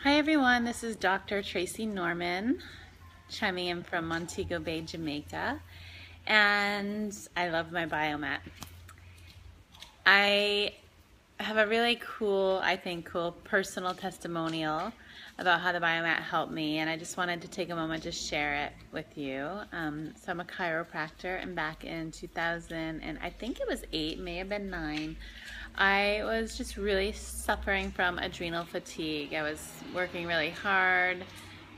Hi everyone, this is Dr. Tracy Norman, chiming in from Montego Bay, Jamaica, and I love my biomat. I have a really cool personal testimonial about how the biomat helped me, and I just wanted to take a moment to share it with you. So I'm a chiropractor, and back in 2000, and I think it was 8, may have been 9, I was just really suffering from adrenal fatigue. I was working really hard,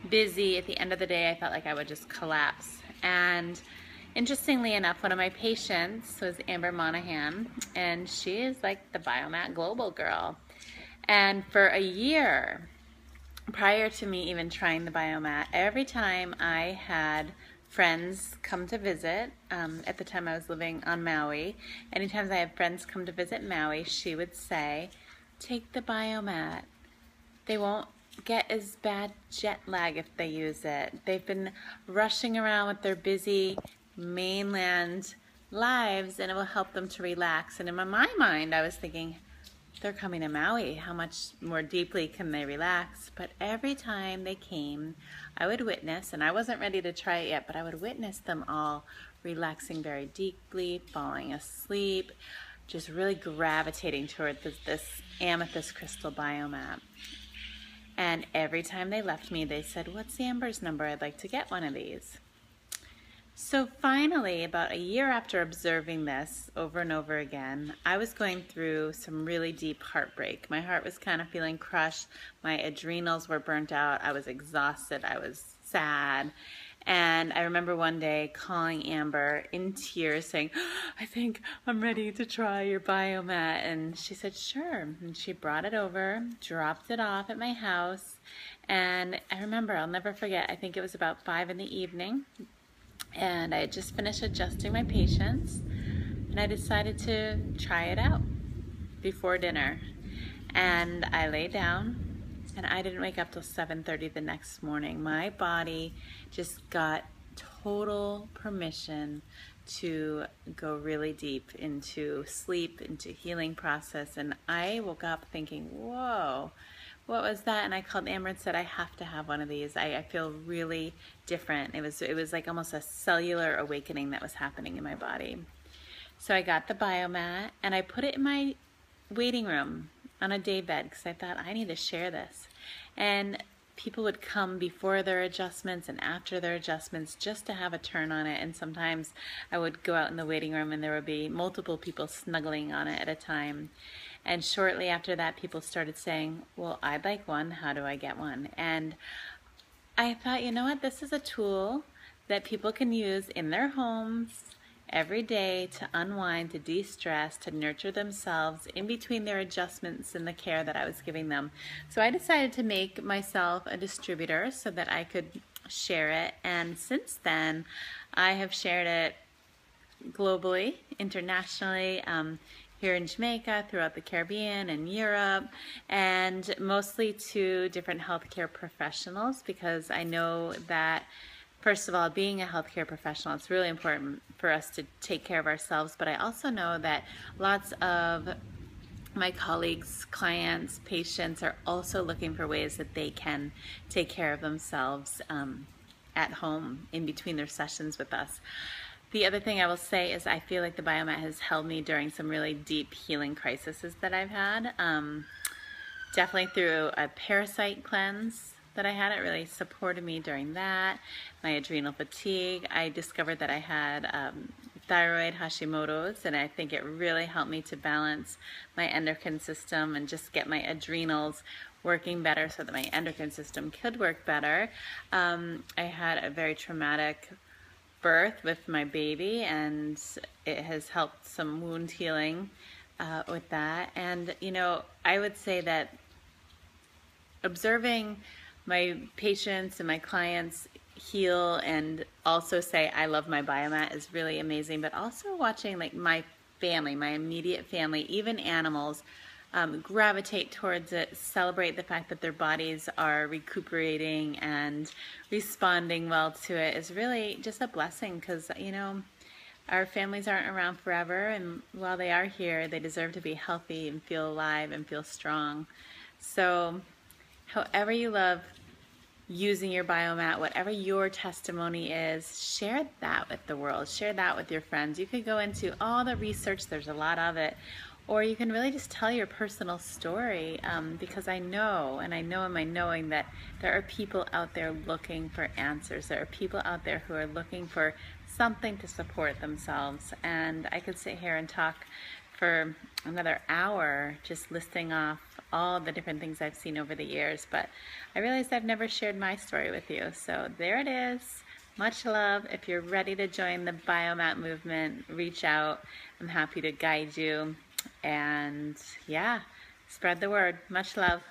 busy. At the end of the day, I felt like I would just collapse. And interestingly enough, one of my patients was Amber Monahan, and she is like the Biomat Global girl. And for a year, prior to me even trying the biomat, every time I had friends come to visit, at the time I was living on Maui, anytime I had friends come to visit Maui, she would say, take the biomat. They won't get as bad jet lag if they use it. They've been rushing around with their busy mainland lives, and it will help them to relax. And in my mind, I was thinking, they're coming to Maui, how much more deeply can they relax? But every time they came, I would witness, and I wasn't ready to try it yet, but I would witness them all relaxing very deeply, falling asleep, just really gravitating toward this amethyst crystal biomat. And every time they left me, they said, what's Amber's number? I'd like to get one of these. So finally, about a year after observing this over and over again, I was going through some really deep heartbreak. My heart was kind of feeling crushed. My adrenals were burnt out. I was exhausted. I was sad. And I remember one day calling Amber in tears saying, I think I'm ready to try your biomat. And she said, sure. And she brought it over, dropped it off at my house. And I remember, I'll never forget, I think it was about 5 in the evening. And I had just finished adjusting my patients, and I decided to try it out before dinner. And I lay down, and I didn't wake up till 7:30 the next morning. My body just got total permission to go really deep into sleep, into healing process. And I woke up thinking, whoa, what was that? And I called Amber and said, I have to have one of these. I feel really different. It was like almost a cellular awakening that was happening in my body. So I got the biomat and I put it in my waiting room on a day bed because I thought I need to share this. And people would come before their adjustments and after their adjustments just to have a turn on it. And sometimes I would go out in the waiting room and there would be multiple people snuggling on it at a time. And shortly after that, people started saying, well, I'd like one. How do I get one? And I thought, you know what? This is a tool that people can use in their homes every day to unwind, to de-stress, to nurture themselves in between their adjustments and the care that I was giving them. So I decided to make myself a distributor so that I could share it. And since then, I have shared it globally, internationally, here in Jamaica, throughout the Caribbean and Europe, and mostly to different healthcare professionals, because I know that, first of all, being a healthcare professional, it's really important for us to take care of ourselves, but I also know that lots of my colleagues, clients, patients are also looking for ways that they can take care of themselves at home in between their sessions with us. The other thing I will say is I feel like the biomat has held me during some really deep healing crises that I've had. Definitely through a parasite cleanse that I had, it really supported me during that. My adrenal fatigue, I discovered that I had thyroid Hashimoto's, and I think it really helped me to balance my endocrine system and just get my adrenals working better so that my endocrine system could work better. I had a very traumatic birth with my baby, and it has helped some wound healing with that. And you know, I would say that observing my patients and my clients heal and also say I love my biomat is really amazing, but also watching like my family, my immediate family, even animals, gravitate towards it, celebrate the fact that their bodies are recuperating and responding well to it is really just a blessing, because, you know, our families aren't around forever, and while they are here, they deserve to be healthy and feel alive and feel strong. So however you love using your biomat, whatever your testimony is, share that with the world. Share that with your friends. You could go into all the research, there's a lot of it, or you can really just tell your personal story, because I know, and I know in my knowing, that there are people out there looking for answers. There are people out there who are looking for something to support themselves. And I could sit here and talk for another hour just listing off all the different things I've seen over the years, but I realized I've never shared my story with you. So there it is. Much love. If you're ready to join the biomat movement, reach out. I'm happy to guide you. And yeah, spread the word. Much love.